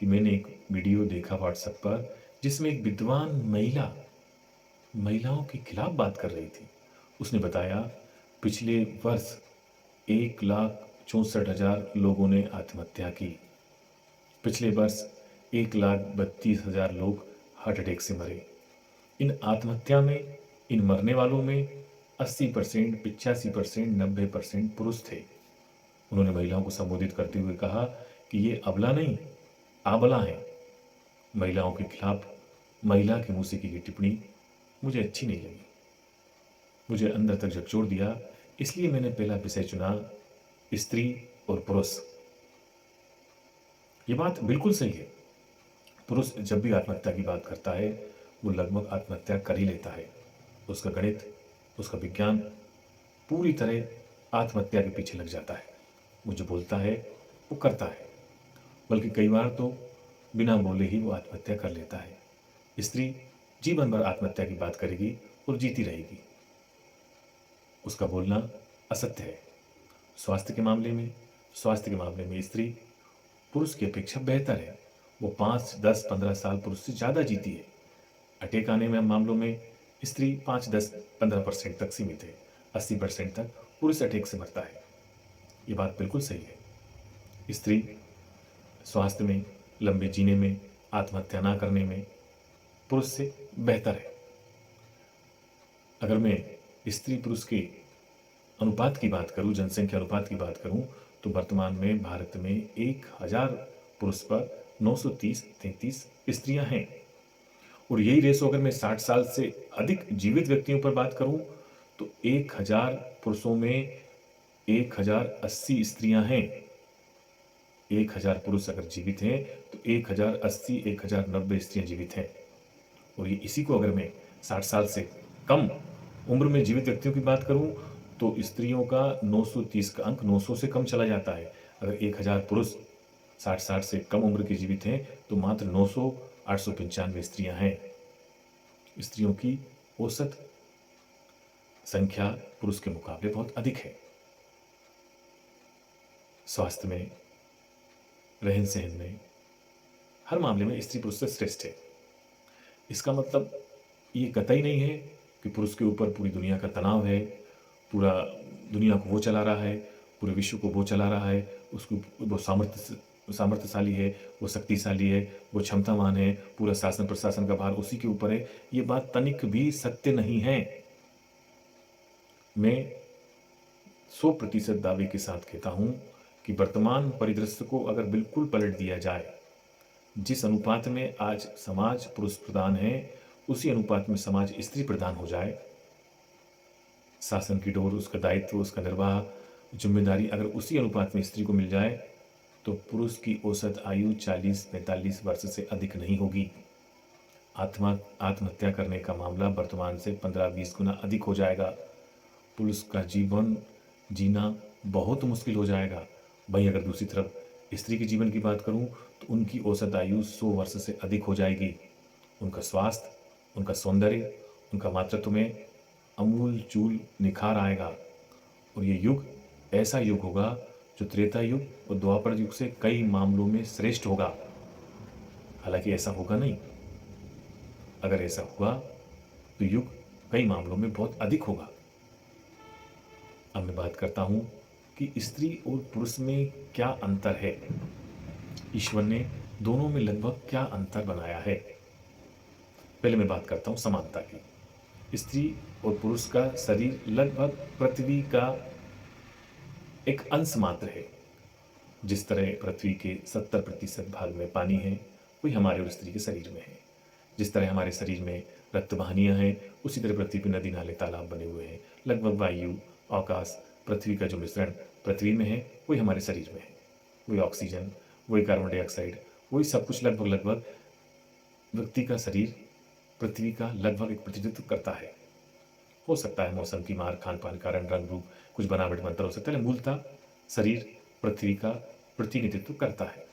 कि मैंने एक वीडियो देखा व्हाट्सएप पर जिसमें एक विद्वान महिला महिलाओं के खिलाफ बात कर रही थी। उसने बताया पिछले वर्ष 1,64,000 लोगों ने आत्महत्या की। पिछले वर्ष 1,32,000 लोग हार्ट अटैक से मरे। इन आत्महत्या में, इन मरने वालों में 80%, 85%, 90% पुरुष थे। उन्होंने महिलाओं को संबोधित करते हुए कहा कि ये अबला नहीं, आबला हैं। महिलाओं के खिलाफ महिला के मुँह से की गई टिप्पणी मुझे अच्छी नहीं लगी। मुझे अंदर तक झकझोर दिया, इसलिए मैंने पहला विषय चुना, स्त्री और पुरुष। ये बात बिल्कुल सही है। पुरुष जब भी आत्महत्या की बात करता है, वो लगभग आत्महत्या कर ही लेता है। उसका गणित, उसका विज्ञान पूरी तरह आत्महत्या के पीछे लग जाता है। वो जो बोलता है, वो करता है। बल्कि कई बार तो बिना बोले ही वो आत्महत्या कर लेता है। स्त्री जीवन भर आत्महत्या की बात करेगी और जीती रहेगी। उसका बोलना असत्य है। स्वास्थ्य के मामले में स्त्री पुरुष की अपेक्षा बेहतर है। वो 5, 10, 15 साल पुरुष से ज़्यादा जीती है। अटैक आने में मामलों में स्त्री 5, 10, 15% तक सीमित है। 80% तक पुरुष अटैक से मरता है। ये बात बिल्कुल सही है। स्त्री स्वास्थ्य में, लंबे जीने में, आत्महत्या ना करने में पुरुष से बेहतर है। अगर मैं स्त्री पुरुष के अनुपात की बात करूं, जनसंख्या अनुपात की बात करूं, तो वर्तमान में भारत में 1,000 पुरुष पर 930-33 स्त्रियां हैं। और यही रेशो अगर मैं 60 साल से अधिक जीवित व्यक्तियों पर बात करूं, तो 1,000 पुरुषों में 1,080 स्त्रियां हैं। 1,000 पुरुष अगर जीवित हैं, तो 1,080, 1,090 स्त्रियां जीवित हैं। और ये इसी को अगर मैं 60 साल से कम उम्र में जीवित व्यक्तियों की बात करूं, तो स्त्रियों का 930 का अंक 900 से कम चला जाता है। अगर 1,000 पुरुष 60 से कम उम्र के जीवित हैं, तो मात्र 900, 895 स्त्रियां हैं। स्त्रियों की औसत संख्या पुरुष के मुकाबले बहुत अधिक है। स्वास्थ्य में, रहन सहन में, हर मामले में स्त्री पुरुष से श्रेष्ठ है। इसका मतलब ये कतई नहीं है कि पुरुष के ऊपर पूरी दुनिया का तनाव है, पूरा दुनिया को वो चला रहा है, पूरे विश्व को वो चला रहा है, उसको वो सामर्थ्यशाली है, वो शक्तिशाली है, वो क्षमतावान है, पूरा शासन प्रशासन का भार उसी के ऊपर है। ये बात तनिक भी सत्य नहीं है। मैं 100% दावे के साथ कहता हूं कि वर्तमान परिदृश्य को अगर बिल्कुल पलट दिया जाए, जिस अनुपात में आज समाज पुरुष प्रधान है, उसी अनुपात में समाज स्त्री प्रधान हो जाए, शासन की डोर, उसका दायित्व, उसका निर्वाह, जिम्मेदारी अगर उसी अनुपात में स्त्री को मिल जाए, तो पुरुष की औसत आयु 40-45 वर्ष से अधिक नहीं होगी। आत्महत्या करने का मामला वर्तमान से 15-20 गुना अधिक हो जाएगा। पुरुष का जीवन जीना बहुत मुश्किल हो जाएगा। वहीं अगर दूसरी तरफ स्त्री के जीवन की बात करूं, तो उनकी औसत आयु 100 वर्ष से अधिक हो जाएगी। उनका स्वास्थ्य, उनका सौंदर्य, उनका मातृत्व में अमूल-चूल निखार आएगा। और ये युग ऐसा युग होगा जो त्रेता युग और द्वापर युग से कई मामलों में श्रेष्ठ होगा। हालांकि ऐसा होगा नहीं। अगर ऐसा हुआ तो युग कई मामलों में बहुत अधिक होगा। अब मैं बात करता हूं कि स्त्री और पुरुष में क्या अंतर है। ईश्वर ने दोनों में लगभग क्या अंतर बनाया है। पहले मैं बात करता हूं समानता की। स्त्री और पुरुष का शरीर लगभग पृथ्वी का एक अंश मात्र है। जिस तरह पृथ्वी के 70% भाग में पानी है, वही हमारे और स्त्री के शरीर में है। जिस तरह हमारे शरीर में रक्तवाहिनियां हैं, उसी तरह पृथ्वी पर नदी नाले तालाब बने हुए हैं। लगभग वायु, आकाश, पृथ्वी का जो मिश्रण पृथ्वी में है, वही हमारे शरीर में है। वही ऑक्सीजन, वही कार्बन डाइऑक्साइड, वही सब कुछ लगभग लगभग व्यक्ति का शरीर पृथ्वी का लगभग एक प्रतिनिधित्व करता है। हो सकता है मौसम की मार, खान पान, कारण, रंग रूप, कुछ बनावट में अंतर हो सकता है, लेकिन मूलतः शरीर पृथ्वी का प्रतिनिधित्व करता है।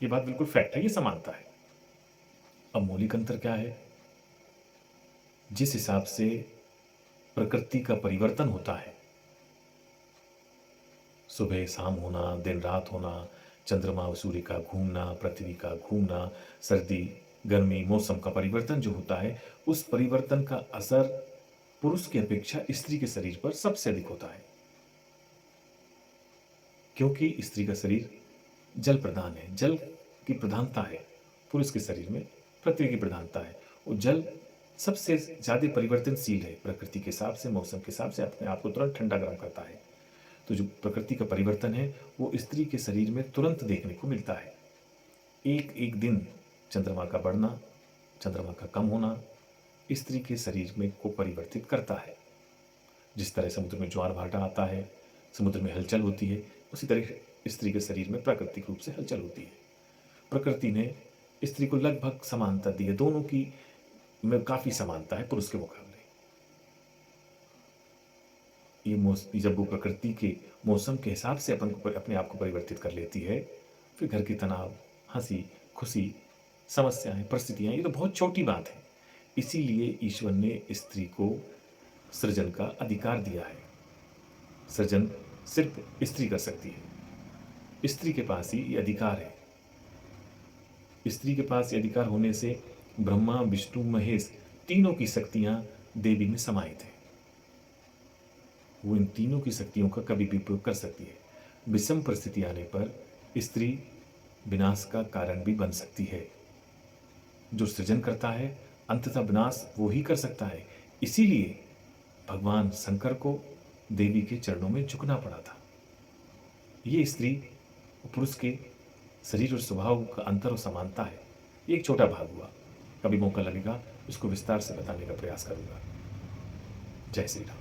ये बात बिल्कुल फैक्ट है, ये समानता है। अब मौलिक अंतर क्या है? जिस हिसाब से प्रकृति का परिवर्तन होता है, सुबह शाम होना, दिन रात होना, चंद्रमा और सूर्य का घूमना, पृथ्वी का घूमना, सर्दी, गर्मी, मौसम का परिवर्तन जो होता है, उस परिवर्तन का असर पुरुष की अपेक्षा स्त्री के शरीर पर सबसे अधिक होता है। क्योंकि स्त्री का शरीर जल प्रधान है, जल की प्रधानता है। पुरुष के शरीर में पृथ्वी की प्रधानता है और जल सबसे ज़्यादा परिवर्तनशील है। प्रकृति के हिसाब से, मौसम के हिसाब से अपने आप को तुरंत ठंडा गर्म करता है। तो जो प्रकृति का परिवर्तन है वो स्त्री के शरीर में तुरंत देखने को मिलता है। एक एक दिन चंद्रमा का बढ़ना, चंद्रमा का कम होना स्त्री के शरीर में को परिवर्तित करता है। जिस तरह समुद्र में ज्वार भाटा आता है, समुद्र में हलचल होती है, उसी तरह स्त्री के शरीर में प्राकृतिक रूप से हलचल होती है। प्रकृति ने स्त्री को लगभग समानता दी है, दोनों की में काफ़ी समानता है पुरुष के मुकाबले। ये जब वो प्रकृति के मौसम के हिसाब से अपने आप को परिवर्तित कर लेती है, फिर घर की तनाव, हंसी खुशी, समस्याएं, परिस्थितियां, ये तो बहुत छोटी बात है। इसीलिए ईश्वर ने स्त्री को सृजन का अधिकार दिया है। सृजन सिर्फ स्त्री कर सकती है, स्त्री के पास ही ये अधिकार है। स्त्री के पास ये अधिकार होने से ब्रह्मा, विष्णु, महेश तीनों की शक्तियां देवी में समाहित हैं। वो इन तीनों की शक्तियों का कभी भी उपयोग कर सकती है। विषम परिस्थिति आने पर स्त्री विनाश का कारण भी बन सकती है। जो सृजन करता है अंततः विनाश वो ही कर सकता है। इसीलिए भगवान शंकर को देवी के चरणों में झुकना पड़ा था। ये स्त्री और पुरुष के शरीर और स्वभाव का अंतर और समानता है। ये एक छोटा भाग हुआ, कभी मौका लगेगा इसको विस्तार से बताने का प्रयास करूंगा। जय श्री राम।